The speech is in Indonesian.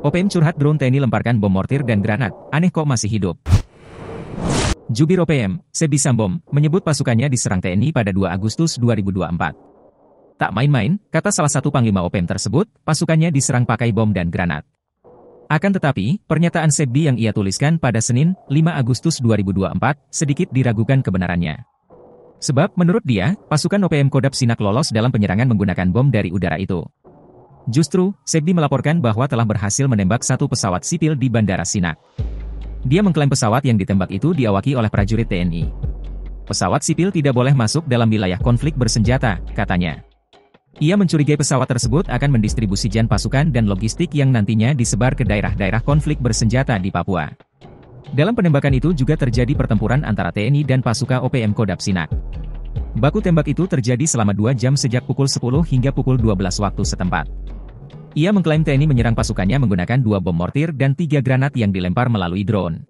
OPM curhat drone TNI lemparkan bom mortir dan granat, aneh kok masih hidup. Jubir OPM, Sebdi Sambom, menyebut pasukannya diserang TNI pada 2 Agustus 2024. Tak main-main, kata salah satu panglima OPM tersebut, pasukannya diserang pakai bom dan granat. Akan tetapi, pernyataan Sebdi yang ia tuliskan pada Senin, 5 Agustus 2024, sedikit diragukan kebenarannya. Sebab, menurut dia, pasukan OPM Kodam Sinak lolos dalam penyerangan menggunakan bom dari udara itu. Justru, Sebdi melaporkan bahwa telah berhasil menembak satu pesawat sipil di Bandara Sinak. Dia mengklaim pesawat yang ditembak itu diawaki oleh prajurit TNI. Pesawat sipil tidak boleh masuk dalam wilayah konflik bersenjata, katanya. Ia mencurigai pesawat tersebut akan mendistribusikan pasukan dan logistik yang nantinya disebar ke daerah-daerah konflik bersenjata di Papua. Dalam penembakan itu juga terjadi pertempuran antara TNI dan pasukan OPM Kodam Sinak. Baku tembak itu terjadi selama 2 jam sejak pukul 10 hingga pukul 12 waktu setempat. Ia mengklaim TNI menyerang pasukannya menggunakan 2 bom mortir dan 3 granat yang dilempar melalui drone.